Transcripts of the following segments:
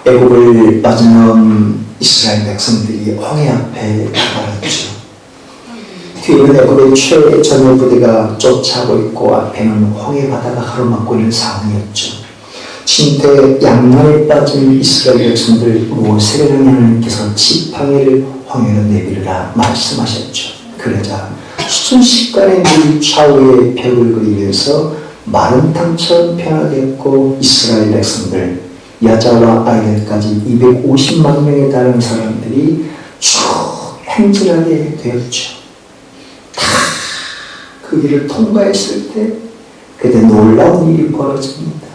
애굽을 빠져나온 이스라엘 백성들이 홍해 앞에 다다랐죠. 뒤에는 애굽의 최전의 부대가 쫓아오고 있고 앞에는 홍해 바다가 가로막고 있는 상황이었죠. 진대 양면에 빠진 이스라엘 백성들 모세를 하나님께서 지팡이를 홍해로 내밀으라 말씀하셨죠. 그러자 순식간에 물 좌우의 벽을 그리면서 마른 땅처럼 변화되었고 이스라엘 백성들 여자와 아이들까지 250만 명에 달하는 사람들이 쭉 행진하게 되었죠. 다 그 길을 통과했을 때 그때 놀라운 일이 벌어집니다.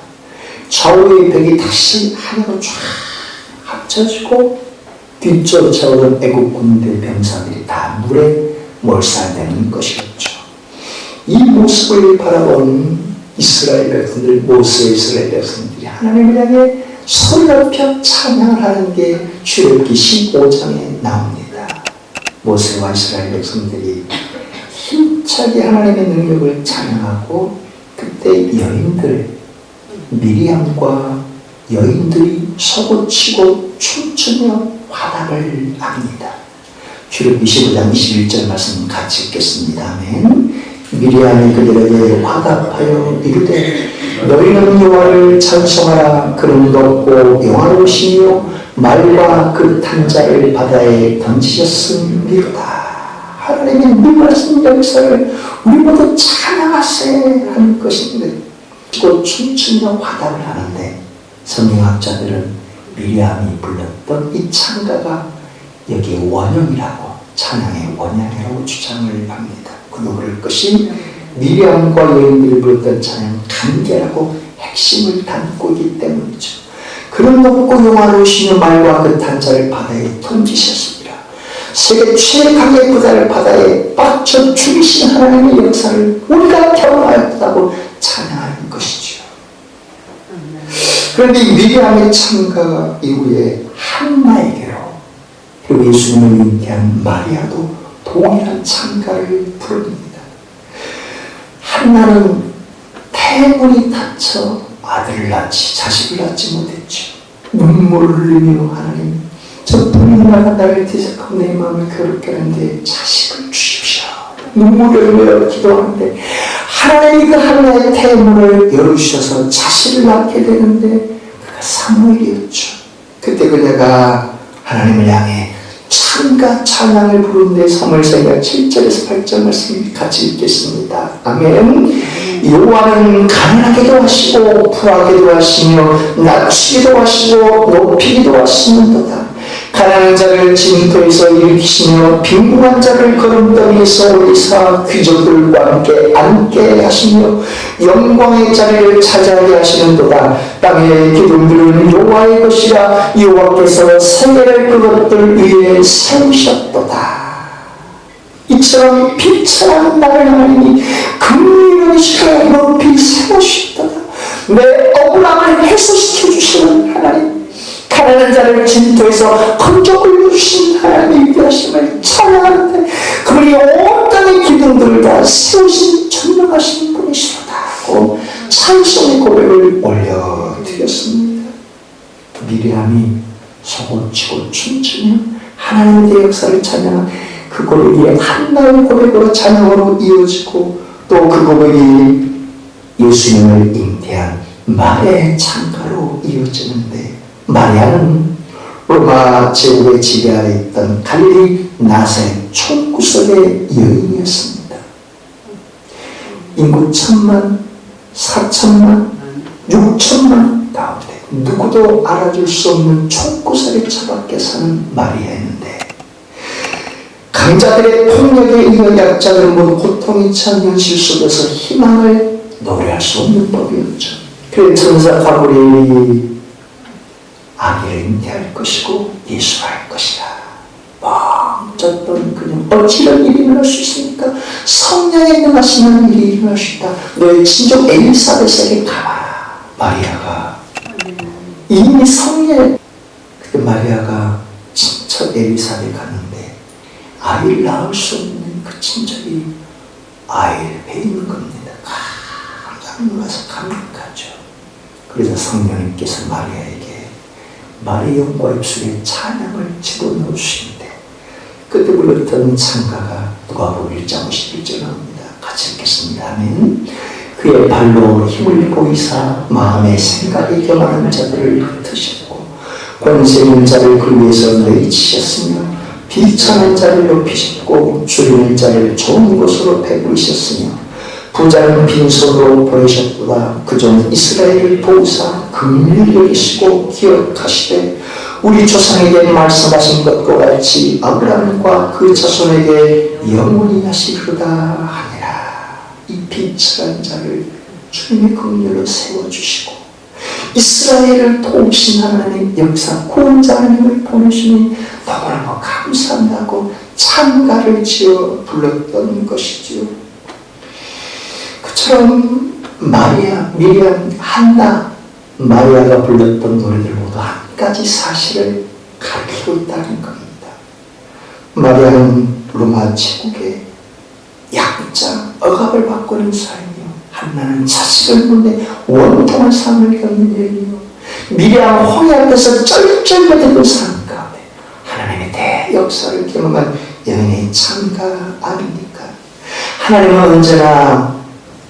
좌우의 벽이 다시 하나로 쫙 합쳐지고 뒤쫓아오던 애국 군대 병사들이 다 물에 몰살되는 것이었죠. 이 모습을 바라본 이스라엘 백성들, 모세의 이스라엘 백성들이 하나님을 향해 소리 높여 찬양을 하는 게 출애굽기 15장에 나옵니다. 모세와 이스라엘 백성들이 힘차게 하나님의 능력을 찬양하고 그때 여인들, 미리암과 여인들이 서고치고 춤추며 화답을 합니다. 출애굽기 15장 21절 말씀 같이 읽겠습니다. 아멘. 미리암이 그들에게 화답하여 이르되 너희는 여호와를 찬송하라. 그는 높고 영화로우시며 말과 그 탄자를 바다에 던지셨음이로다. 하나님의 놀라신 역사를 우리 모두 찬양하세 하는 것인데 곧 춤추며 화답을 하는데 성경학자들은 미리암이 불렀던 이 찬가가 여기에 원형이라고 찬양의 원형이라고 주장을 합니다. 그도 그럴 것이 미리암과 여인들이 불렀던 찬양 간계라고 핵심을 담고 있기 때문이죠. 그런 높고 영화로우시며 말과 그 탄자를 바다에 던지셨습니다. 세계 최강의 부자를 바다에 빠져 죽이신 하나님의 역사를 우리가 경험하였다고 찬양하는 것이죠. 그런데 이 미리암의 찬가 이후에 한나에게로 그리고 예수님을 잉태한 마리아도 동일한 찬가를 부릅니다. 한나는 태문이 닫혀 아들을 낳지 자식을 낳지 못했죠. 눈물을 흘리며 하나님 저 분노가 나를 뒤섞고 내 마음을 괴롭게 하는데 자식을 주십시오. 눈물을 흘려 기도하는데 하나님이 그 한나의 태문을 열어주셔서 자식을 낳게 되는데 그가 사무엘이었죠. 그때 그녀가 하나님을 향해 찬가 찬양을 부르는데 사무엘상 7절에서 8절 말씀 같이 읽겠습니다. 아멘. 여호와는 가난하게도 하시고 부하게도 하시며 낮추기도 하시고 높이기도 하시는도다. 가난한 자를 진토에서 일으키시며 빈궁한 자를 걸음더미에서 올리사 귀족들과 함께 앉게 하시며 영광의 자리를 차지하게 하시는도다. 땅의 기둥들은 여호와의 것이라 여호와께서 세계를 그것들 위에 세우셨도다. 이처럼 비천한 나를 하나님이 긍휼히 높이 세우셨도다. 내 억울함을 해소시켜 주시는 하나님, 가난한 자를 진토에서 건져 올려주신 하나님의 위대하심을 찬양하는데 그분이 온 땅의 기둥들을 다 세우신 전능하신 분이시로다고 찬송의 고백을 올려드렸습니다. 미리암이 서고치고 춤추며 하나님의 역사를 찬양한 그 고백이 한나의 고백으로 찬양으로 이어지고 또 그 고백이 예수님을 잉태한 마리아의 찬가로 이어지는데 마리아는 로마 제국의 지배하에 있던 갈릴리 나사렛 총구석의 여인이었습니다. 인구 1000만, 4000만, 6000만 가운데 누구도 알아줄 수 없는 총구석에 처박혀 사는 마리아였는데 강자들의 폭력에 의해 약자들은 모두 고통이 찬 현실 속에서 희망을 노래할 수 없는 법이었죠. 그래서 천사 가브리엘이 아기를 잉태할 것이고 예수할 것이라 멈췄던 그녀 어찌 이런 일이 일어날 수 있습니까? 성령에 능하시는 일이 일어날 수 있다. 너의 친족 엘리사벳에게 가봐라. 마리아가 이미 성령 그때 마리아가 친척 엘리사벳 갔는데 아이를 낳을 수 없는 그 친척이 아이를 배에 있는 겁니다. 깜짝 놀라서 감격하죠. 그래서 성령님께서 마리아에게 마리의 영과 입술에 찬양을 집어넣어 주시는데 그때 불렀던 찬가가 누가복음 1장 51절에 나옵니다. 같이 읽겠습니다. 아멘. 그의 발로 힘을 보이사 마음의 생각이 겸하는 자들을 흩으셨고 권세 있는 자를 그 위에서 내리치셨으며 비천한 자를 높이셨고 줄이는 자를 좋은 곳으로 배부르셨으며 부자는 빈손으로 보내셨도다. 그종 이스라엘을 보호사 긍휼히 여기시고 기억하시되 우리 조상에게 말씀하신 것과 같이 아브라함과 그 자손에게 영원히 하시리로다 하니라. 이 비천한 자를 주님의 긍휼로 세워주시고 이스라엘을 도우신 하나님 역사 구원자 하나님을 보내시니 너무나 감사한다고 찬가를 지어 불렀던 것이지요. 그처럼 마리아, 미리암, 한나, 마리아가 불렀던 노래들 모두 한 가지 사실을 가르치고 있다는 겁니다. 마리아는 로마 제국의 약자, 억압을 받고 있는 사람이요. 한나는 자식을 못내 원통한 삶을 겪는 여인이요. 미리암 홍해 앞에서 쩔쩔거리는 삶 가운데 하나님의 대역사를 경험한 여인의 찬가 아닙니까? 하나님은 언제나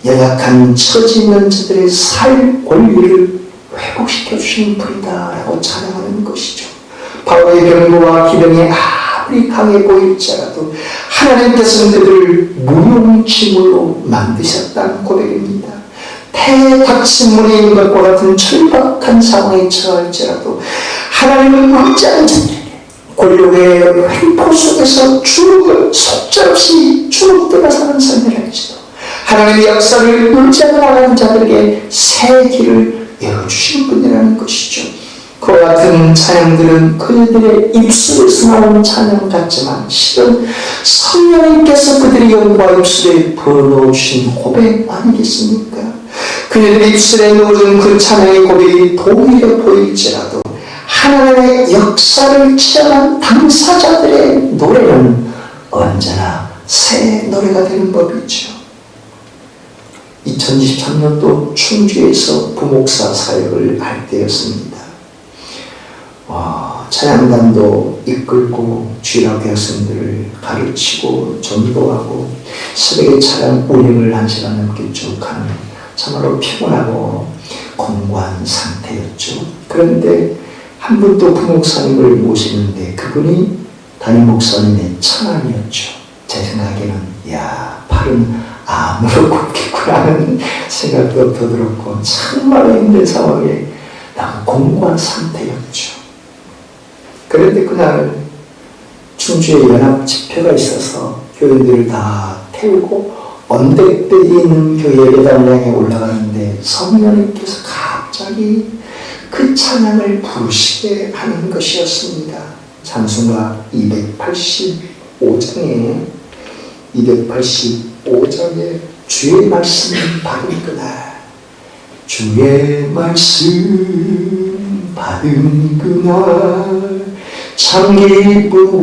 연약한 처지 있는 자들의 살 권리를 회복시켜 주시는 분이다라고 찬양하는 것이죠. 바울의 병거와 기병이 아무리 강해 보일지라도 하나님께서는 그들을 무용지물로 만드셨다는 고백입니다. 대닥친 문에 있는 것과 같은 절박한 상황에 처할지라도 하나님은 물자는 자들에게 권력의 횡포 속에서 주눅을 속절없이 주눅들어 사는 삶을 할지도 하나님의 역사를 물자고 나가는 자들에게 새 길을 열어주시는 분이라는 것이죠. 그와 같은 찬양들은 그들의 입술에서 나오는 찬양 같지만 실은 성령님께서 그들의 영과 입술에 불어넣으신 고백 아니겠습니까? 그들의 입술에 넣어준 그 찬양의 고백이 동일해 보일지라도 하나님의 역사를 체험한 당사자들의 노래는 언제나 새 노래가 되는 법이죠. 2023년도 충주에서 부목사 사역을 할 때였습니다. 찬양단도 이끌고 주일학교 학생들을 가르치고 전도하고 새벽에 차량 운행을 1시간 넘게 쭉 하는 참으로 피곤하고 공고한 상태였죠. 그런데 한 분 또 부목사님을 모시는데 그분이 담임 목사님의 처남이었죠. 제 생각에는 팔은 암으로 굽겠구나 하는 생각도 더 들었고 정말 힘든 상황에 너무 공고한 상태였죠. 그런데 그날 충주에 연합 집회가 있어서 교인들을 다 태우고 언덕배에 있는 교회 예배당에 올라가는데 성령님께서 갑자기 그 찬양을 부르시게 하는 것이었습니다. 찬송가 285장에 주의 말씀 받은 그날, 주의 말씀 받은 그날 참 기쁘고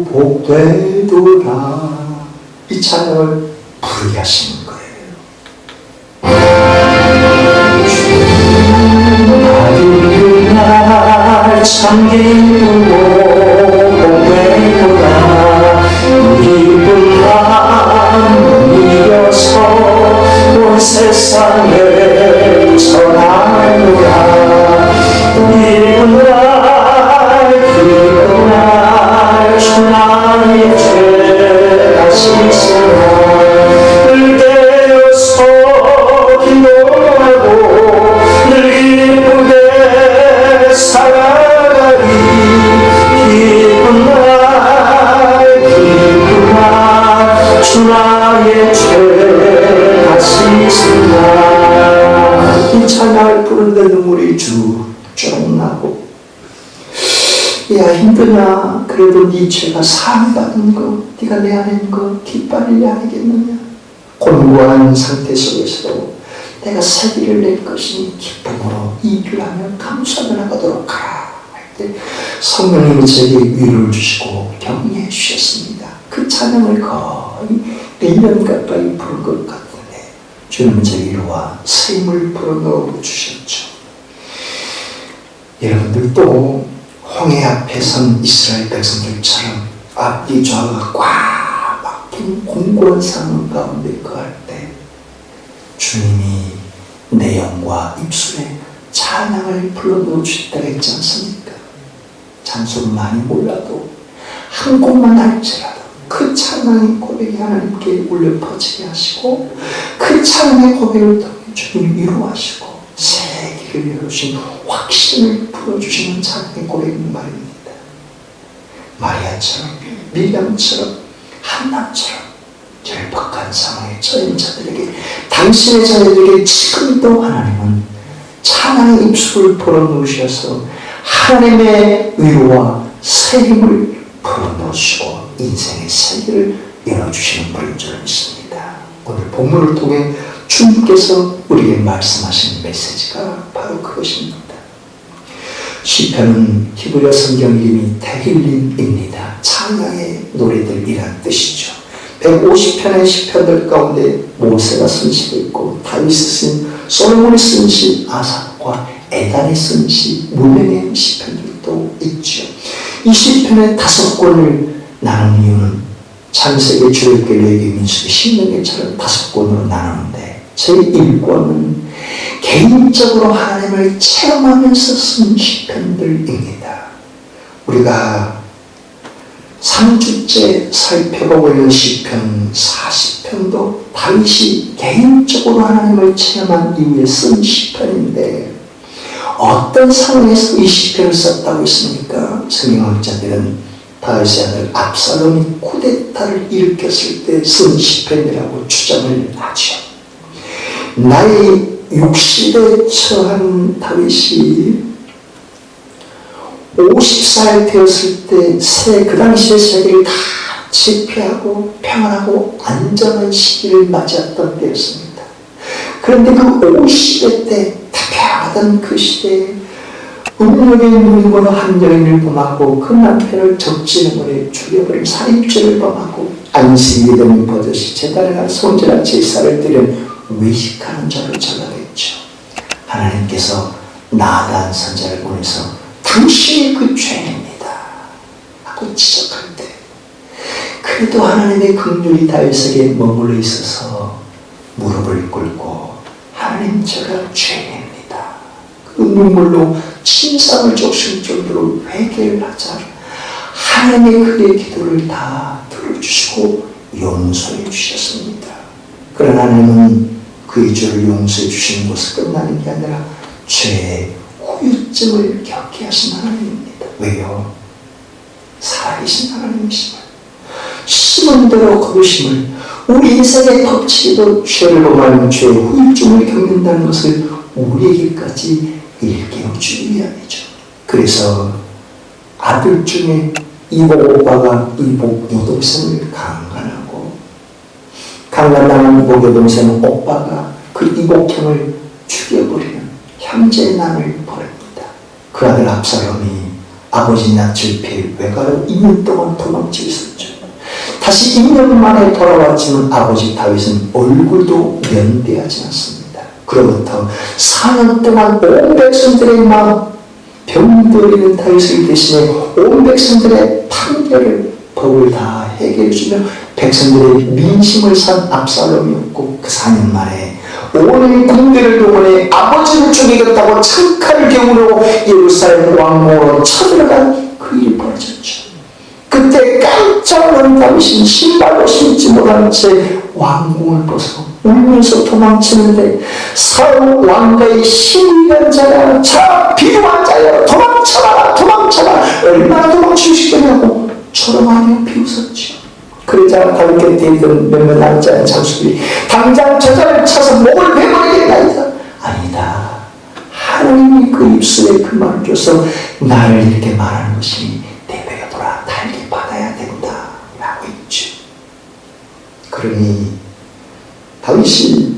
복되도다. 이 찬양을 부르게 하시는 거예요. 받은 그날 참 기쁘고 복되도다. 기쁜 마음 이어서 온 세상에 전하노라. 기쁜 날 주나의 죄가 씻으라. 늘 깨어서 기도하고 늘 기쁘게 살아가리. 기쁜 날 주나의 죄가 씻으라. 이 찬양을 부르는데 눈물이 쭉쭉 나고, 야 힘드냐? 그래도 네 죄가 사함받은 거, 네가 내 안에 있는 거 기뻐하리 아니겠느냐? 곤고한 상태 속에서도 내가 새 길을 낼 것이니 기쁨으로 이 일을 하며 감사를 나가도록 하라 할 때 성령님이 제게 위로를 주시고 격려해 주셨습니다. 그 찬양을 거의 1년 가까이 부른 것 같은데 주님은 제 위로와 새 힘을 불어넣어 주셨죠. 여러분들도 홍해 앞에 선 이스라엘 백성들처럼 앞뒤 좌우가 꽉 막힌 공고한 상황 가운데 거할 때 주님이 내 영과 입술에 찬양을 불러넣어 주셨다고 했지 않습니까? 찬송은 많이 몰라도 한 곡만 할지라도 그 찬양의 고백이 하나님께 울려 퍼지게 하시고 그 찬양의 고백을 통해 주님이 위로하시고 새 길을 열어주신 확신을 풀어주시는 찬양의 고백인 말입니다. 마리아처럼 밀람처럼 한나처럼 절박한 상황에 처한 자들에게 당신의 자녀들에게 지금도 하나님은 찬양의 입술을 불어넣으셔서 하나님의 위로와 새 힘을 불어넣으시고 인생의 세계를 열어주시는 분인 줄 믿습니다. 오늘 본문을 통해 주님께서 우리에게 말씀하신 메시지가 바로 그것입니다. 시편은 히브리어 성경 이름이 테힐림입니다. 찬양의 노래들이란 뜻이죠. 150편의 시편들 가운데 모세가 쓴 시도 있고 다윗이 쓴 솔로몬이 쓴 시, 아삽과 에단이 쓴 시, 문명의 시편들도 있죠. 이 시편의 5권을 나눈 이유는 창세기, 출애굽기, 레위기, 민수기, 신명기처럼 5권으로 나누는데 제1권은 개인적으로 하나님을 체험하면서 쓴 시편들입니다. 우리가 3주째 살펴보고 있는 시편 40편도 다윗이 개인적으로 하나님을 체험한 이후에 쓴 시편인데 어떤 상황에서 이 시편을 썼다고 했습니까? 성경학자들은 다윗의 아들 압살롬이 쿠데타를 일으켰을 때 쓴 시편이라고 주장을 하죠. 나이 60에 처한 다윗이 50살 되었을 때 그 당시의 세계를 다 지배하고 평안하고 안전한 시기를 맞이했던 때였습니다. 그런데 그 50의 때 평안하던 그 시대에 음력의 누이므로 한 여인을 범하고 그 남편을 적진으로 죽여버린 살인죄를 범하고 안식일이 되면 버젓이 제단에 가서 손질한 제사를 드린 외식하는 자로 전락했죠. 하나님께서 나단 선자를 보내서 당신이 그 죄입니다 하고 지적할 때 그래도 하나님의 긍휼이 다윗에게 머물러 있어서 무릎을 꿇고 하나님 제가 죄입니다. 그 눈물로 침상을 적실 정도로 회개를 하자 하나님의 그의 기도를 다 들어주시고 용서해 주셨습니다. 그러나 하나님은 그의 죄를 용서해 주시는 것을 끝나는 게 아니라 죄의 후유증을 겪게 하신 하나님입니다. 왜요? 살아계신 하나님이시면 심은 대로 거두심을 우리 인생의 법칙에도 죄를 범하는 죄의 후유증을 겪는다는 것을 우리에게까지 일깨워주기 위함이죠. 그래서 아들 중에 이복 오빠가 이복 여동생을 강간하고 강간당한 이복 여동생은 오빠가 그 이복형을 죽여버리는 형제의 난을 벌입니다. 그 아들 압살롬이 아버지 낯을 피해 외가로 2년 동안 도망치고 있었죠. 다시 2년 만에 돌아왔지만 아버지 다윗은 얼굴도 면대하지 않습니다. 그로부터 4년 동안 온 백성들의 마음 병들이는 다윗을 대신해 온 백성들의 판결을 법을 다 해결해주며 백성들의 민심을 산 압살롬이었고 그 4년 만에 온 군대를 동원해 아버지를 죽이겠다고 창칼을 겨누려고 예루살렘 왕궁으로 쳐들어간 그 일이 벌어졌죠. 그때 깜짝 놀란 다윗은 신발도 신지 못한 채 왕궁을 벗어 울면서 도망치는데 사울 왕가의 신위한 자야, 자 비루한 자야, 도망쳐라 도망쳐라, 얼마나 도망칠 수 있겠냐고 조롱하며 비웃었죠. 그러자 다윗께 대던 몇몇 남자의 장수들이 당장 저자를 쳐서 목을 베버리겠나이다. 아니다, 하나님이 그 입술에 그 말을 줘서 나를 이렇게 말하는 것이 내버려 둬라, 달게 받아야 된다 라고 했죠. 그러니 다윗이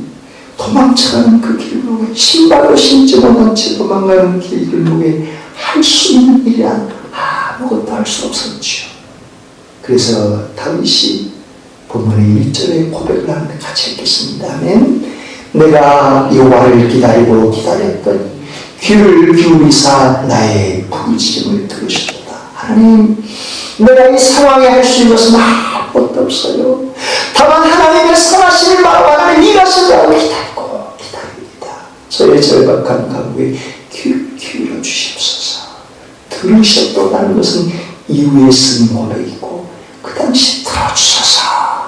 도망쳐가는 그 길목에 신발도 신지 못한 채 도망가는 길목에 할 수 있는 일이란 아무것도 할 수 없었죠. 그래서 다윗이 본문의 1절에 고백을 하는데 같이 읽겠습니다. 아멘. 내가 여호와를 기다리고 기다렸더니 귀를 기울이사 나의 부르짖음을 들으셨도다. 하나님, 내가 이 상황에 할 수 있는 것은 아무것도 없어요. 다만 하나님의 선하심을 바라보는 일하신다고 기다리고 기다립니다. 저의 절박한 간구에 귀를 기울여 주시옵소서. 들으셨다는 것은 이후에 쓴 고백이고 그 당시 들어주셔서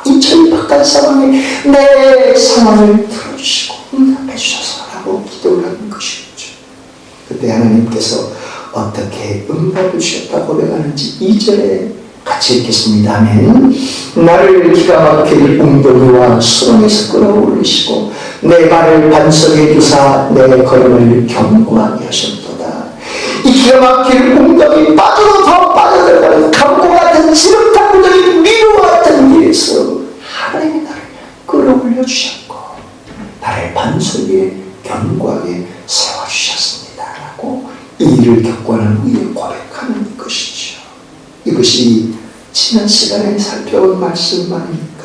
이 절박한 상황에 내 상황을 들어주시고 응답해 주셔서라고 기도를 하는 것이었죠. 그때 하나님께서 어떻게 응답해 주셨다 고백하는지 2절에 같이 읽겠습니다. 아멘. 나를 기가 막힐 웅덩이와 수렁에서 끌어올리시고 내 발을 반석에 두사 내 걸음을 견고하게 하셨도다. 이 기가 막힐 웅덩이 빠져도 더 빠져들어가는 감고 같은 지름탄 웅덩이 미로 같은 길에서 하나님이 나를 끌어올려 주셨고 나를 반석 위에 견고하게 세워주셨습니다 라고 이 일을 겪고 난 후에 고백하는 것이죠. 이것이 지난 시간에 살펴본 말씀 아닙니까?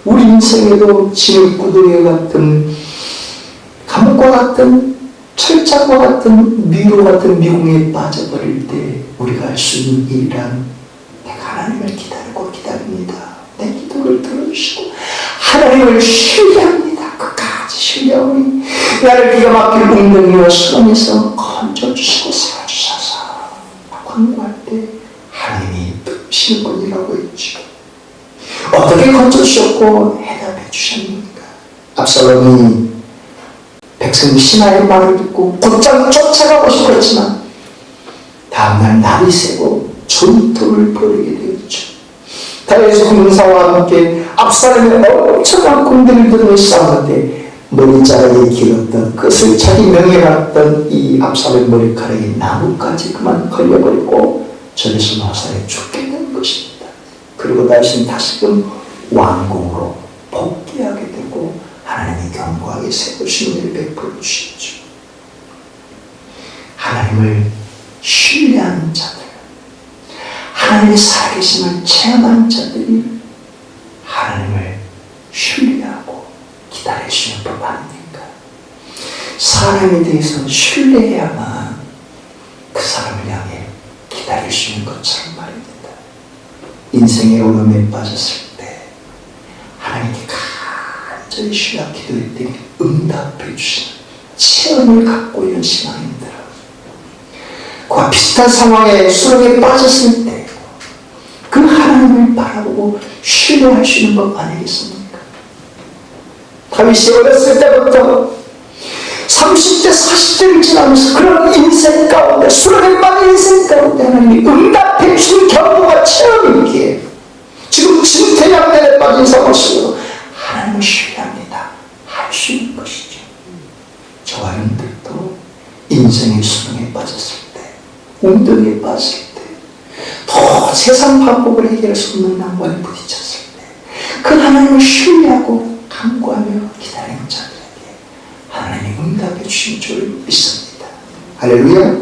우리 인생에도 진흙구덩이 같은 감옥과 같은 철장과 같은 미로 같은 미궁에 빠져버릴 때 우리가 할 수 있는 일이란 내가 하나님을 기다리고 기다립니다. 내 기도를 들어주시고 하나님을 신뢰합니다. 끝까지 신뢰하오니 나를 기가 막힐 웅덩이와 수렁에서 건져주시고 세워주셔서 간구할 때 하나님이 뜻이는 것이라고 했죠. 어떻게 건져주셨고 해답해 주셨습니까? 압살롬이 백성 신하의 말을 듣고 곧장 쫓아가고 싶었지만 다음날 날이 새고 전투를 벌이게 되었죠. 다윗의 군사와 함께 압살롬의 엄청난 군대를 들고 싸우는데 머리자락이 길었던 그것을 자기 명예받던 이 압살롬의 머리카락이 나무까지 그만 걸려버리고 저기서 마사에 죽게 된 것입니다. 그리고 다윗은 다시금 왕궁으로 복귀하게 되고 하나님이 견고하게 세우신 일을 베풀어 주셨죠. 하나님을 신뢰하는 자들, 하나님의 살아계심을 체험하는 자들이 하나님을 신뢰하고 기다리시는 법 아닙니까? 사람에 대해서 신뢰해야만 그 사람을 향해 기다릴 수 있는 것처럼 말입니다. 인생의 어려움에 빠졌을 때 하나님께 간절히 신뢰하고 기도할 때 응답해 주시는 체험을 갖고 있는 신앙인들, 그와 비슷한 상황에 수렁에 빠졌을 때 그 하나님을 바라보고 신뢰할 수 있는 법 아니겠습니까? 다윗이 어렸을 때부터 30대 40대를 지나면서 그런 인생 가운데 수렁에 빠진 인생 가운데 하나님이 응답해 주신 경험과 체험이기에 지금 진퇴양난에 빠진 상황에서 하나님을 신뢰합니다 할 수 있는 것이죠. 저와 여러분들도 인생의 수렁에 빠졌을 때, 웅덩이에 빠졌을 때, 더 세상 방법을 해결할 수 없는 난관에 부딪혔을 때 그 하나님을 신뢰하고 간구하며 기다리는 자들에게 하나님이 응답해 주신 줄 믿습니다. 할렐루야.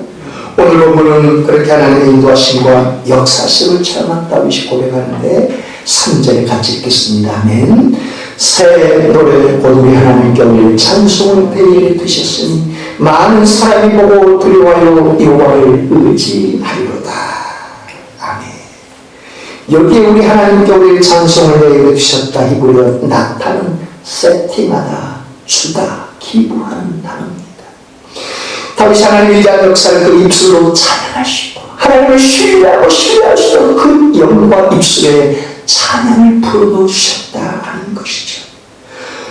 오늘 본문은 그렇게 하나님의 인도하심과 역사심을 체험한 다윗이 고백하는데 3절에 같이 읽겠습니다. 아멘. 새 노래 곧 우리 하나님께 올릴 찬송을 배에 드셨으니 많은 사람이 보고 두려워하여 여호와를 의지하리로다. 아멘. 여기에 우리 하나님께 올릴 찬송을 배에 드셨다. 히브리어 나타는 세팅하다, 주다, 기부하는 단어입니다. 다윗이 하나님의 위대한 역사를 그 입술로 찬양하시고 하나님을 신뢰하시던 그 영과 입술에 찬양을 불어넣으셨다 하는 것이죠.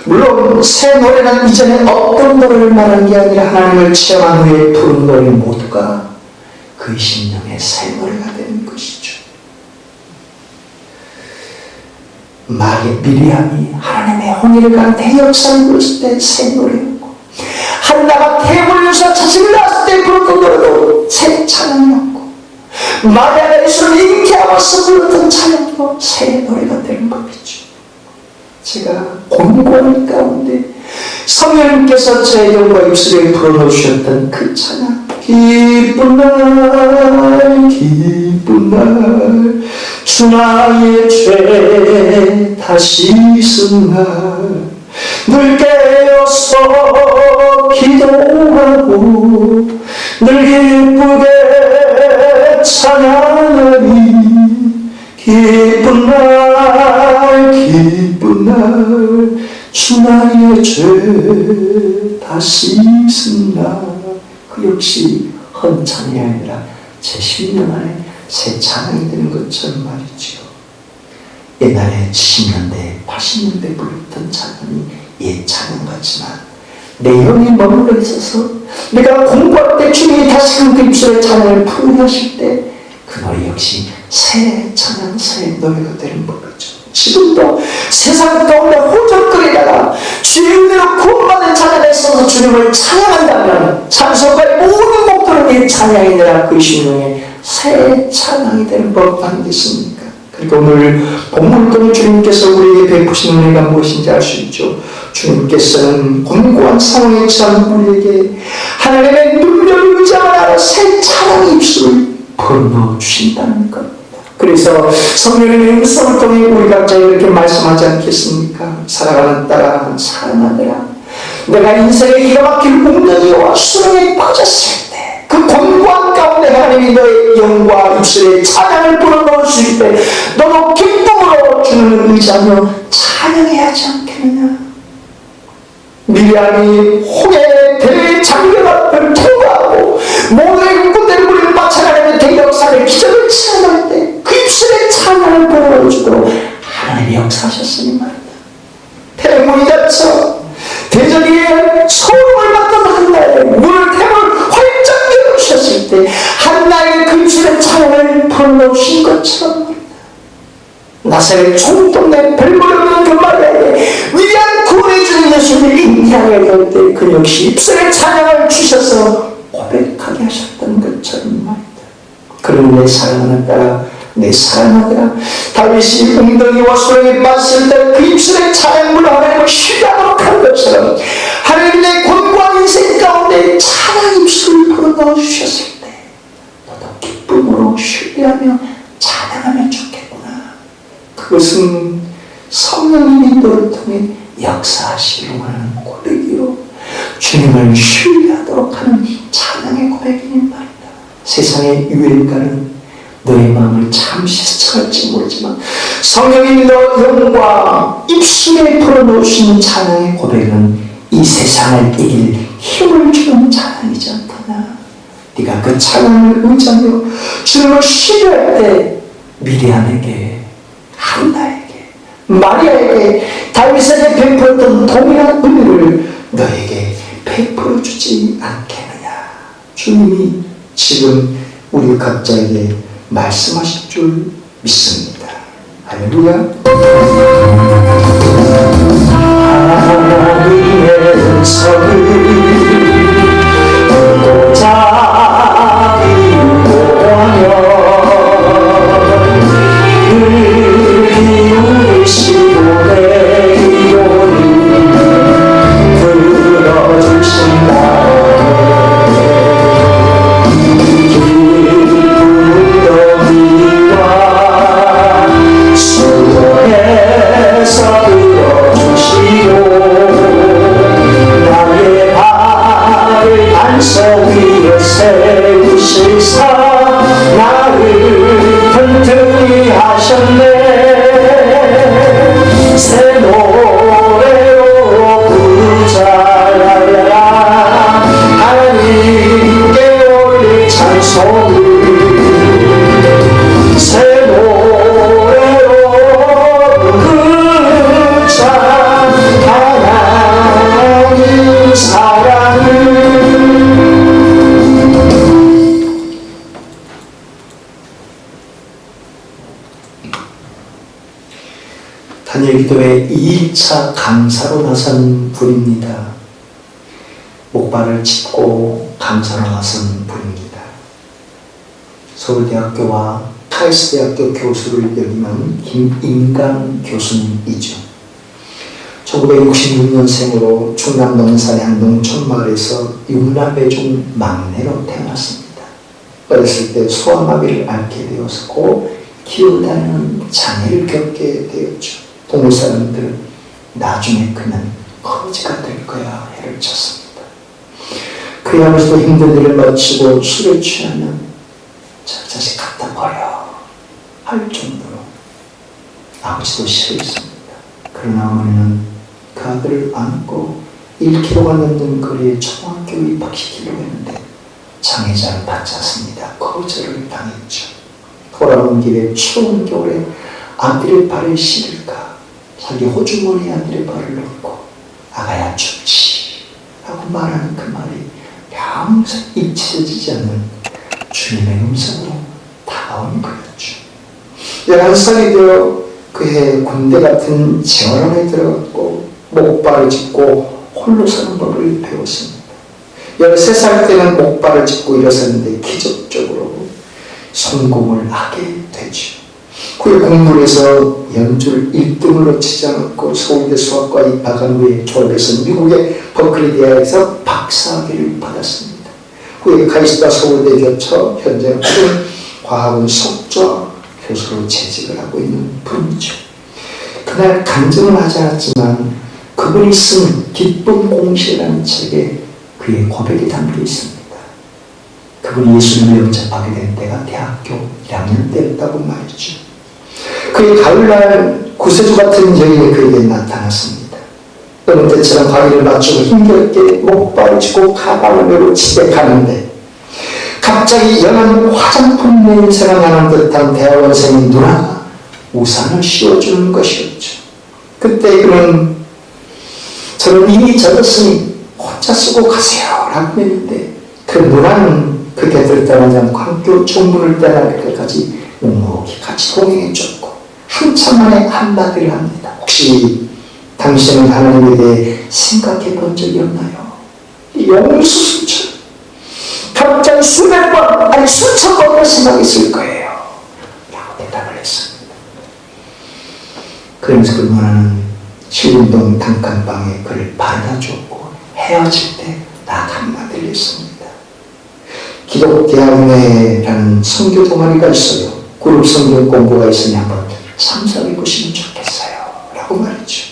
물론 새 노래는 이전에 어떤 노래를 말한 게 아니라 하나님을 체험한 후에 부른 노래 모두가 그 심령의 새 노래가 되는 것이죠. 미리암이 하나님의 홍해를 가는 대역사를 부렸을 때 새 노래였고, 한나가 태물려서 자식을 낳았을 때 부르던 노래도 새 찬양이었고, 마리아가 예수를 잉태하면서 부르던 찬양도 새 노래가 되는 법이죠. 제가 공고한 가운데 성령님께서 제 영과 입술에 불어넣으셨던 그 찬양, 기쁜 날 기쁜 날 주 나의 죄 다 씻은 날 늘 깨어서 기도하고 늘 기쁘게 찬양하리. 기쁜 날 주나의 죄 다시 씻은 날. 그 역시 헌 찬양이 아니라 제 10년 안에 새 찬양이 되는 것처럼 말이죠. 옛날에 70년대 80년대 불렀던 찬양이 옛 찬양 같지만 내 영이 머물러 있어서 내가 공부할 때 주님이 다시금 그 입술에 찬양을 부르게 하실 때 그 노래 역시 새 찬양, 새 노래가 되는 법이죠. 지금도 세상 가운데 호적거리다가 주의 은혜로 구원받은 찬양에 있어서 주님을 찬양한다면 찬송가의 모든 곡들은 이 찬양이니라. 그 심령에 새 찬양이 되는 법 아니겠습니까? 그러니까 오늘 본문을 통해 주님께서 우리에게 베푸신 은혜가 무엇인지 알 수 있죠. 주님께서는 곤고한 상황에 처한 우리에게 하나님의 능력을 의지하라 새 찬양의 입술을 불어넣어 주신다는 겁니다. 그래서 성령님의 음성을 통해 우리 각자 이렇게 말씀하지 않겠습니까? 살아가는 딸아, 사랑하더라, 내가 인생의 기가 막힐 웅덩이와 수렁에 빠졌을 때 그 곤고한 가운데 하나님이 너의 영과 입술에 찬양을 불어넣어 주실 때 너도 기쁨으로 주님을 의지하며 찬양해야 하지 않겠느냐? 미리암이 홍해 대의 장벽 앞을 통과하고 모든 군대를 우리를 마찬가지로 대역사를 기적을 치러낼 때 그 입술에 찬양을 불어넣어주도록 하나님이 역사하셨으니 말이다. 태문이 닫혀 대적의 소름을 받던 한나의 문을 태문 활짝 열어주셨을 때 한나의 그 입술에 찬양을 불어넣으신 것처럼 말이다. 나사렛 총동네 별볼없는 그 마리아에게 위대한 구원해 주는 예수님을 인정하게 될 때 그 역시 입술에 찬양을 주셔서 고백하게 하셨던 것처럼 말이다. 그런 내 사랑하는 딸아, 내 사랑하더라, 다윗이 웅덩이와 수렁에 빠졌을 때 그 입술에 찬양으로 하나님을 신뢰하도록 한 것처럼 하나님 내 곤고한 인생 가운데 찬양 입술을 불어넣어 주셨을 때 너도 기쁨으로 신뢰하며 찬양하면 좋겠구나. 그것은 성령님의 인도를 통해 역사하시기로 하는 고백이요 주님을 신뢰하도록 하는 찬양의 고백이니 말이다. 세상의 유행가는 너의 마음을 잠시 스쳐갈지 모르지만 성령이 너 영과 입술에 풀어놓으신 찬양의 고백은 이 세상을 이길 힘을 주는 찬양이지 않더나 네가 그 찬양을 의지하며 주님을 신뢰할 때 미리암에게, 한나에게, 마리아에게, 다윗에게 베풀었던 동일한 은혜를 너에게 베풀어 주지 않겠느냐. 주님이 지금 우리 각자에게 말씀하실 줄 믿습니다. 할렐루야. 하나님의 음성을 듣고자 기도하며 늘 기울이시고 내 기도를 들어주신다. 세우시사 나를 튼튼히 하셨네. 새 노래로 부르자 하나님께 올릴 찬송을 새 노래로 부르자 하나님 사랑을. 다니엘 기도회 2일차 강사로 나선 분입니다. 목발을 짚고 강사로 나선 분입니다. 서울대학교와 카이스트대학교 교수를 역임한 김인강 교수님이죠. 1966년생으로 충남 논산의 한 농촌마을에서 육남배중 막내로 태어났습니다. 어렸을 때 소아마비를 앓게 되었고 기어다니는 장애를 겪게 되었죠. 동네 사람들은 나중에 그는 거지가 될 거야 해를 쳤습니다. 그의 아버지도 힘든 일을 마치고 술에 취하면 저 자식 갖다 버려 할 정도로 아버지도 싫어했습니다. 그러나 어머니는 그 아들을 안고 1km가 넘는 거리에 초등학교 입학시키려고 했는데 장애자를 받지 않습니다. 거절을 당했죠. 돌아온 길에 추운 겨울에 아들의 발에 실을까 자기 호주머니에 아들의 발을 넣고 아가야 춥지 하고 말하는 그 말이 평생 잊혀지지 않는 주님의 음성으로 다가온 거였죠. 11살이 되어 그해 군대 같은 재활원에 들어갔고 목발을 짚고 홀로 사는 법을 배웠습니다. 13살 때는 목발을 짚고 일어섰는데 기적적으로 성공을 하게 되죠. 후에 공부를 해서 연주를 1등으로 치지 않았고 서울대 수학과 입학한 후에 졸업해서 미국의 버클리 대학에서 박사학위를 받았습니다. 후에 카이스트와 서울대 겹쳐 현재는 과학원 석좌 교수로 재직을 하고 있는 분이죠. 그날 간증을 하지 않았지만 그분이 쓴 기쁜 공시라는 책에 그의 고백이 담겨 있습니다. 그분이 예수님을 영접하게 된 때가 대학교 1학년 때였다고 말이죠. 그의 가을날 구세주 같은 여인이 그에게 나타났습니다. 어느 때처럼 과일을 맞추고 힘겹게 목발을 쥐고 가방을 메고 집에 가는데 갑자기 연한 화장품 냄새가 나는 듯한 대학원생이 누나가 우산을 씌워주는 것이었죠. 그때 그는 저는 이미 젖었으니 혼자 쓰고 가세요 라고 했는데 그 누나는 그 곁을 떠나지 않고 학교 종문을 떠날 때까지 묵묵히 같이 동행해 줬고 한참 만에 한마디를 합니다. 혹시 당신은 하나님에 대해 생각해 본 적이 없나요? 용수수처럼 갑자기 수백 번 아니 수천 번을 생각했을 거예요 라고 대답을 했습니다. 그러면서 그 누나는 신림동 단칸방에 그를 바라다 줬고 헤어질 때 딱 한마디를 했습니다. 기독대학내라는 선교 동아리가 있어요. 그룹 성경 공부가 있으니 한번 참석해 보시면 좋겠어요 라고 말했죠.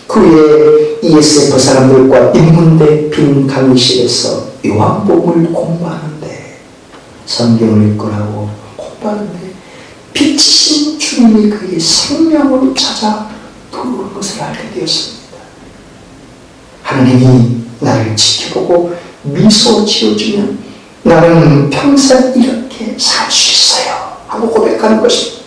그 후에 ESF 사람들과 인문대 빈 강의실에서 요한복음을 공부하는데 성경을 읽고라고 공부하는데 빛이신 주님이 그의 생명으로 찾아 들어오는 것을 알게 되었습니다. 하나님이 나를 지켜보고 미소 지어주면 나는 평생 이렇게 살 수 있어요 하고 고백하는 것입니다.